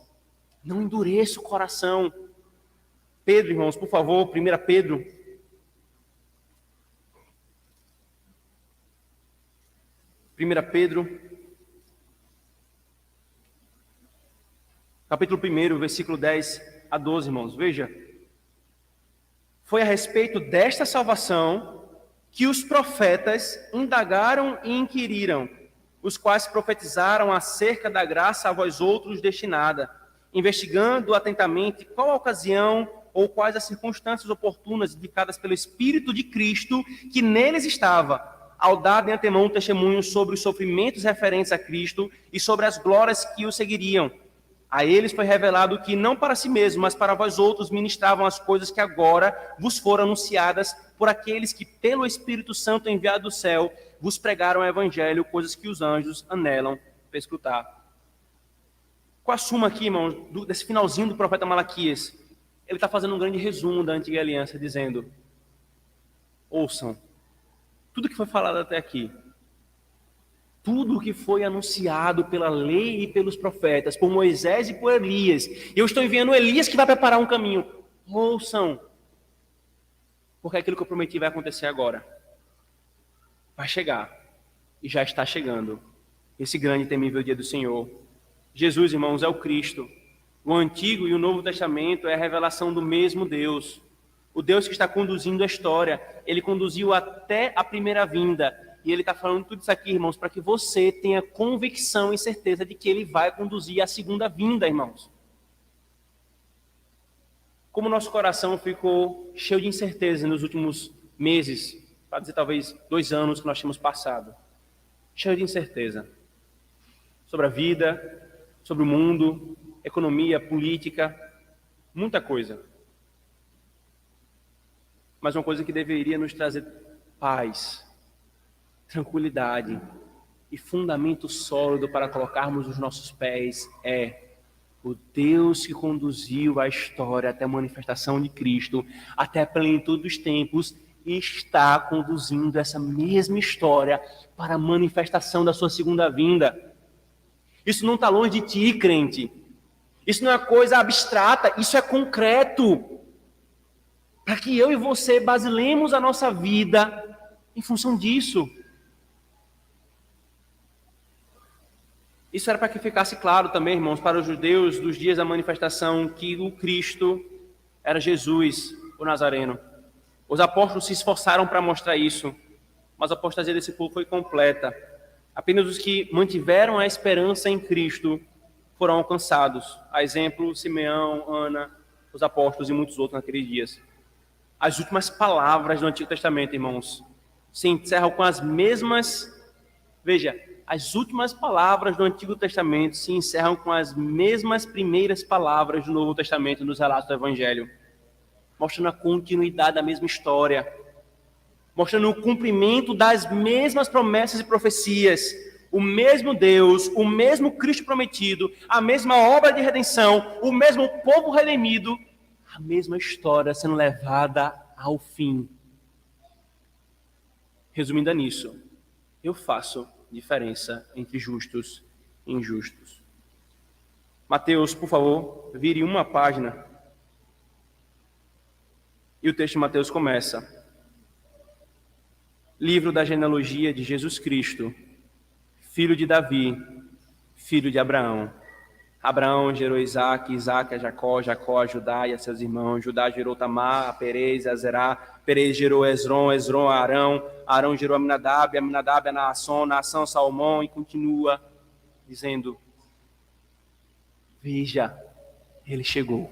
Não endureça o coração. Pedro, irmãos, por favor, 1 Pedro. Capítulo 1, versículo 10 a 12, irmãos. Veja. Foi a respeito desta salvação que os profetas indagaram e inquiriram, os quais profetizaram acerca da graça a vós outros destinada, investigando atentamente qual a ocasião ou quais as circunstâncias oportunas indicadas pelo Espírito de Cristo que neles estava, ao dar de antemão um testemunho sobre os sofrimentos referentes a Cristo e sobre as glórias que o seguiriam. A eles foi revelado que não para si mesmo, mas para vós outros ministravam as coisas que agora vos foram anunciadas por aqueles que, pelo Espírito Santo enviado do céu, vos pregaram o Evangelho, coisas que os anjos anelam para escutar. Qual a suma aqui, irmãos, desse finalzinho do profeta Malaquias? Ele está fazendo um grande resumo da antiga aliança, dizendo: ouçam, tudo que foi falado até aqui, tudo o que foi anunciado pela lei e pelos profetas, por Moisés e por Elias. Eu estou enviando Elias que vai preparar um caminho. Ouçam. Porque aquilo que eu prometi vai acontecer agora. Vai chegar. E já está chegando. Esse grande e temível dia do Senhor. Jesus, irmãos, é o Cristo. O Antigo e o Novo Testamento é a revelação do mesmo Deus. O Deus que está conduzindo a história. Ele conduziu até a primeira vinda. E ele está falando tudo isso aqui, irmãos, para que você tenha convicção e certeza de que ele vai conduzir a segunda vinda, irmãos. Como nosso coração ficou cheio de incerteza nos últimos meses, para dizer talvez 2 anos que nós tínhamos passado. Cheio de incerteza. Sobre a vida, sobre o mundo, economia, política, muita coisa. Mas uma coisa que deveria nos trazer paz, tranquilidade e fundamento sólido para colocarmos os nossos pés é o Deus que conduziu a história até a manifestação de Cristo, até a plenitude dos tempos, e está conduzindo essa mesma história para a manifestação da sua segunda vinda. Isso não está longe de ti, crente. Isso não é coisa abstrata, isso é concreto. Para que eu e você baseemos a nossa vida em função disso. Isso era para que ficasse claro também, irmãos, para os judeus dos dias da manifestação, que o Cristo era Jesus, o Nazareno. Os apóstolos se esforçaram para mostrar isso, mas a apostasia desse povo foi completa. Apenas os que mantiveram a esperança em Cristo foram alcançados. A exemplo, Simeão, Ana, os apóstolos e muitos outros naqueles dias. As últimas palavras do Antigo Testamento, irmãos, se encerram com as mesmas... Veja, as últimas palavras do Antigo Testamento se encerram com as mesmas primeiras palavras do Novo Testamento nos relatos do Evangelho, mostrando a continuidade da mesma história, mostrando o cumprimento das mesmas promessas e profecias, o mesmo Deus, o mesmo Cristo prometido, a mesma obra de redenção, o mesmo povo redimido, a mesma história sendo levada ao fim. Resumindo nisso, eu faço diferença entre justos e injustos. Mateus, por favor, vire uma página. E o texto de Mateus começa: livro da genealogia de Jesus Cristo, filho de Davi, filho de Abraão. Abraão gerou Isaque, Isaque a Jacó, Jacó a Judá e a seus irmãos. Judá gerou Tamar, a Perez, a Zerá. Perez gerou Esrom, Esrom a Arão. Arão gerou Aminadab, Aminadab a Naasson, Naasson a Salmão. E continua dizendo: veja, ele chegou.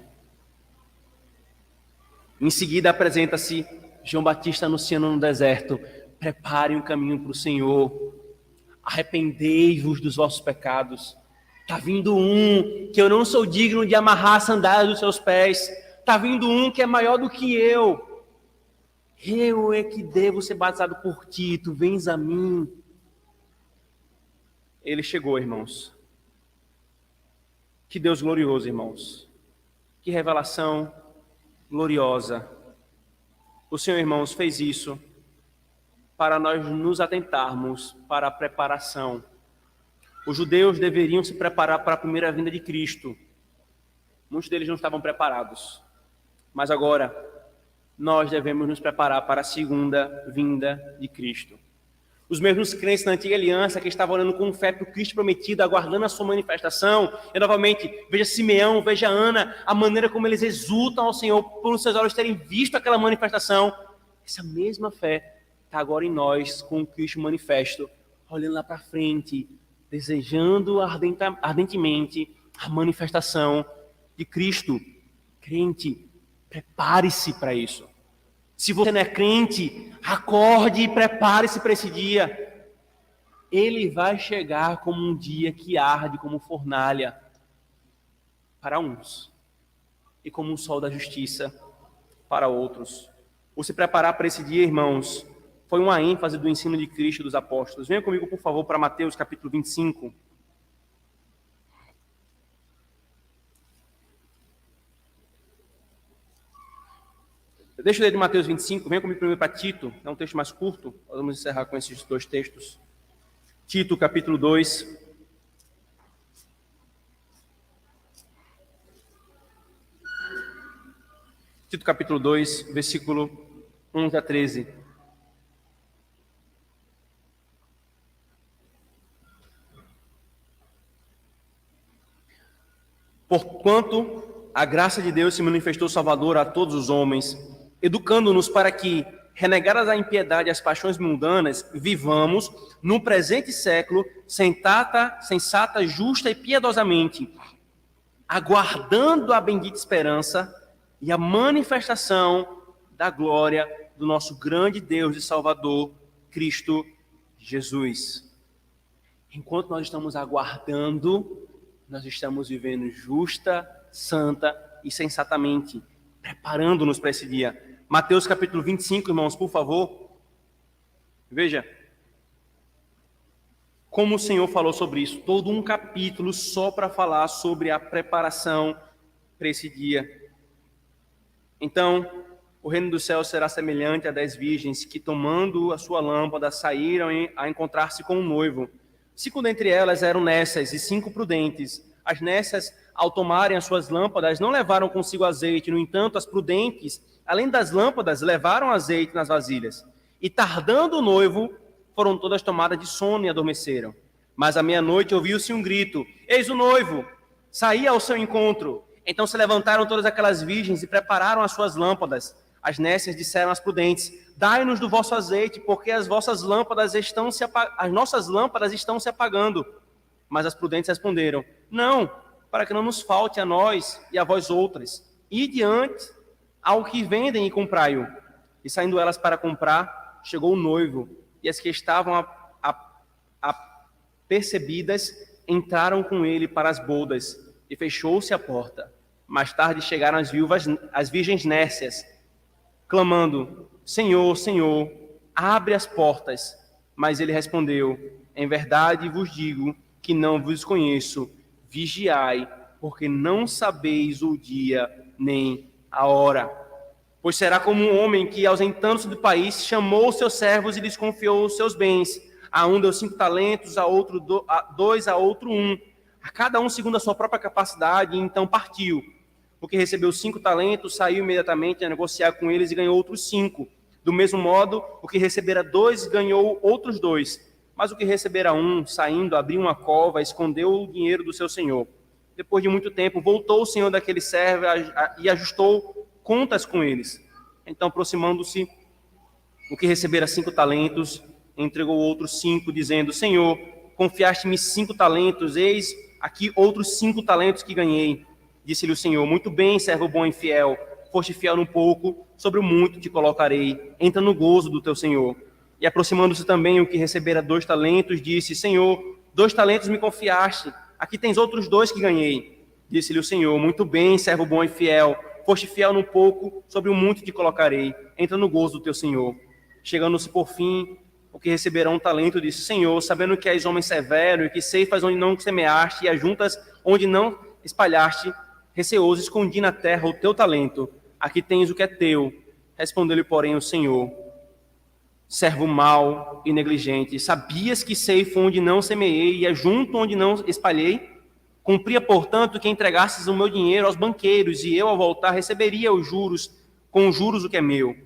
Em seguida apresenta-se João Batista anunciando no deserto: preparem um caminho para o Senhor, arrependei-vos dos vossos pecados. Está vindo um que eu não sou digno de amarrar a sandália dos seus pés. Está vindo um que é maior do que eu. Eu é que devo ser batizado por ti, tu vens a mim. Ele chegou, irmãos. Que Deus glorioso, irmãos. Que revelação gloriosa. O Senhor, irmãos, fez isso para nós nos atentarmos para a preparação. Os judeus deveriam se preparar para a primeira vinda de Cristo. Muitos deles não estavam preparados. Mas agora, nós devemos nos preparar para a segunda vinda de Cristo. Os mesmos crentes na antiga aliança que estavam olhando com fé para o Cristo prometido, aguardando a sua manifestação. E novamente, veja Simeão, veja Ana, a maneira como eles exultam ao Senhor por os seus olhos terem visto aquela manifestação. Essa mesma fé está agora em nós, com o Cristo manifesto, olhando lá para frente, desejando ardentemente a manifestação de Cristo. Crente, prepare-se para isso. Se você não é crente, acorde e prepare-se para esse dia. Ele vai chegar como um dia que arde como fornalha para uns e como um sol da justiça para outros. O se preparar para esse dia, irmãos, foi uma ênfase do ensino de Cristo e dos apóstolos. Venha comigo, por favor, para Mateus capítulo 25. Deixa eu ler de Mateus 25, venha comigo primeiro para Tito, é um texto mais curto, nós vamos encerrar com esses dois textos. Tito, capítulo 2. Tito, capítulo 2, versículo 11 a 13. Porquanto a graça de Deus se manifestou salvadora a todos os homens, educando-nos para que, renegadas a impiedade e as paixões mundanas, vivamos no presente século sensata, justa e piedosamente, aguardando a bendita esperança e a manifestação da glória do nosso grande Deus e Salvador, Cristo Jesus. Enquanto nós estamos aguardando, nós estamos vivendo justa, santa e sensatamente, preparando-nos para esse dia. Mateus capítulo 25, irmãos, por favor. Veja como o Senhor falou sobre isso. Todo um capítulo só para falar sobre a preparação para esse dia. Então, o reino dos céus será semelhante a 10 virgens que, tomando a sua lâmpada, saíram a encontrar-se com um noivo. 5 dentre elas eram nécias e 5 prudentes. As nécias ao tomarem as suas lâmpadas, não levaram consigo azeite. No entanto, as prudentes, além das lâmpadas, levaram azeite nas vasilhas. E tardando o noivo, foram todas tomadas de sono e adormeceram. Mas à meia-noite ouviu-se um grito: eis o noivo! Saía ao seu encontro. Então se levantaram todas aquelas virgens e prepararam as suas lâmpadas. As nécias disseram às prudentes: dai-nos do vosso azeite, porque as nossas lâmpadas estão se apagando. Mas as prudentes responderam: não, para que não nos falte a nós e a vós outras. E diante ao que vendem e comprai-o. E saindo elas para comprar, chegou o noivo, e as que estavam apercebidas entraram com ele para as bodas, e fechou-se a porta. Mais tarde chegaram as virgens nécias, clamando: Senhor, Senhor, abre as portas. Mas ele respondeu: em verdade vos digo que não vos conheço. Vigiai, porque não sabeis o dia nem a hora. Pois será como um homem que, ausentando-se do país, chamou os seus servos e lhes confiou os seus bens. A um deu 5 talentos, a outro 2, a outro 1, a cada um segundo a sua própria capacidade, e então partiu. O que recebeu 5 talentos saiu imediatamente a negociar com eles e ganhou outros 5. Do mesmo modo, o que recebera 2 ganhou outros 2. Mas o que recebera 1, saindo, abriu uma cova, escondeu o dinheiro do seu senhor. Depois de muito tempo, voltou o senhor daquele servo e ajustou contas com eles. Então, aproximando-se, o que recebera 5 talentos, entregou outros 5, dizendo: Senhor, confiaste-me 5 talentos, eis aqui outros 5 talentos que ganhei. Disse-lhe o Senhor: muito bem, servo bom e fiel, foste fiel no pouco, sobre o muito te colocarei, entra no gozo do teu Senhor. E aproximando-se também o que recebera 2 talentos, disse: Senhor, 2 talentos me confiaste, aqui tens outros 2 que ganhei. Disse-lhe o Senhor: muito bem, servo bom e fiel, foste fiel no pouco, sobre o muito te colocarei, entra no gozo do teu Senhor. Chegando-se por fim, o que receberá 1 talento, disse: Senhor, sabendo que és homem severo, e que ceifas onde não semeaste, e ajuntas onde não espalhaste, receoso, escondi na terra o teu talento, aqui tens o que é teu. Respondeu-lhe, porém, o Senhor: servo mau e negligente, sabias que ceifo onde não semeei, e ajunto onde não espalhei? Cumpria, portanto, que entregasses o meu dinheiro aos banqueiros, e eu, ao voltar, receberia os juros, com juros o que é meu.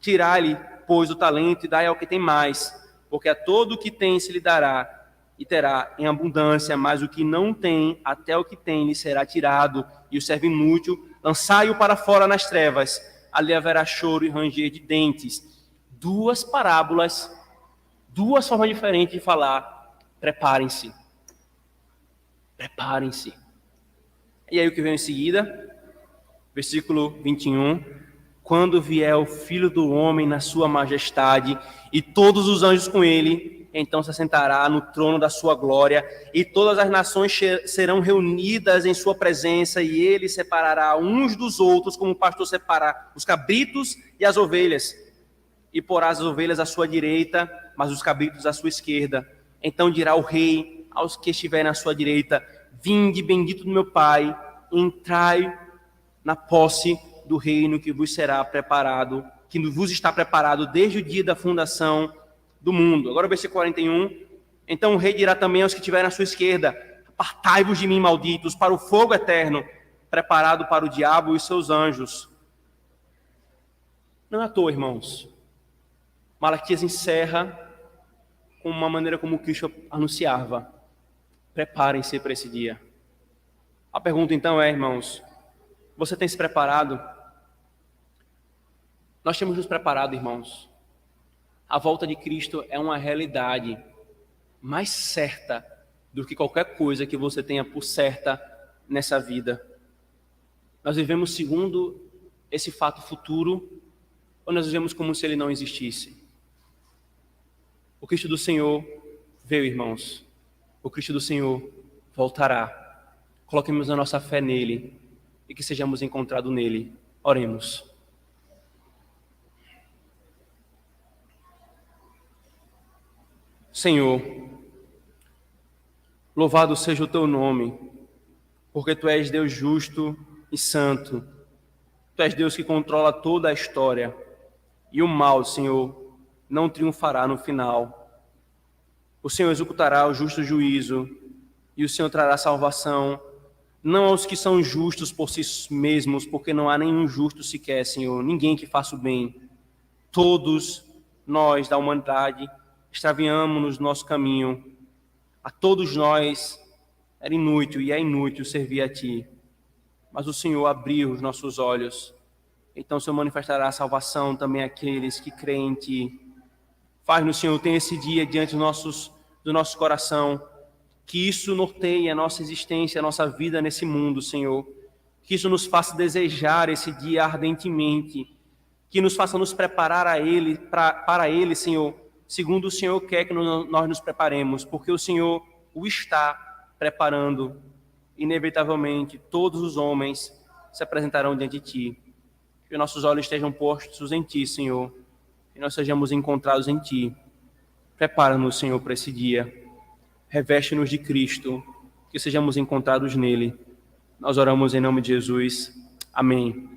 Tirai-lhe, pois, o talento e dai ao que tem mais, porque a todo o que tem se lhe dará, e terá em abundância, mas o que não tem, até o que tem lhe será tirado. E o servo inútil, lançai-o para fora nas trevas, ali haverá choro e ranger de dentes. 2 parábolas, 2 formas diferentes de falar: preparem-se. Preparem-se. E aí o que vem em seguida? Versículo 21. Quando vier o Filho do Homem na sua majestade, e todos os anjos com ele, então se assentará no trono da sua glória, e todas as nações serão reunidas em sua presença, e ele separará uns dos outros, como o pastor separa os cabritos e as ovelhas, e porá as ovelhas à sua direita, mas os cabritos à sua esquerda. Então dirá o rei aos que estiverem à sua direita: vinde, bendito do meu Pai, entrai na posse do reino que vos será preparado, que vos está preparado desde o dia da fundação do mundo. Agora o versículo 41. Então o rei dirá também aos que estiverem à sua esquerda: apartai-vos de mim, malditos, para o fogo eterno, preparado para o diabo e os seus anjos. Não é à toa, irmãos. Malaquias encerra com uma maneira como Cristo anunciava: preparem-se para esse dia. A pergunta então é, irmãos, você tem se preparado? Nós temos nos preparado, irmãos. A volta de Cristo é uma realidade mais certa do que qualquer coisa que você tenha por certa nessa vida. Nós vivemos segundo esse fato futuro, ou nós vivemos como se ele não existisse? O Cristo do Senhor veio, irmãos. O Cristo do Senhor voltará. Coloquemos a nossa fé nele e que sejamos encontrados nele. Oremos. Senhor, louvado seja o teu nome, porque tu és Deus justo e santo. Tu és Deus que controla toda a história, e o mal, Senhor, não triunfará no final. O Senhor executará o justo juízo, e o Senhor trará salvação não aos que são justos por si mesmos, porque não há nenhum justo sequer, Senhor, ninguém que faça o bem. Todos nós da humanidade extraviamos no nosso caminho. A todos nós era inútil e é inútil servir a Ti. Mas o Senhor abriu os nossos olhos. Então o Senhor manifestará a salvação também àqueles que creem em Ti. Faz-nos, Senhor, ter esse dia diante do nosso coração, que isso norteie a nossa existência, a nossa vida nesse mundo, Senhor. Que isso nos faça desejar esse dia ardentemente, que nos faça nos preparar para Ele, Senhor, segundo o Senhor quer que nós nos preparemos, porque o Senhor o está preparando. Inevitavelmente, todos os homens se apresentarão diante de Ti. Que nossos olhos estejam postos em Ti, Senhor, e nós sejamos encontrados em Ti. Prepara-nos, Senhor, para esse dia. Reveste-nos de Cristo, que sejamos encontrados nele. Nós oramos em nome de Jesus. Amém.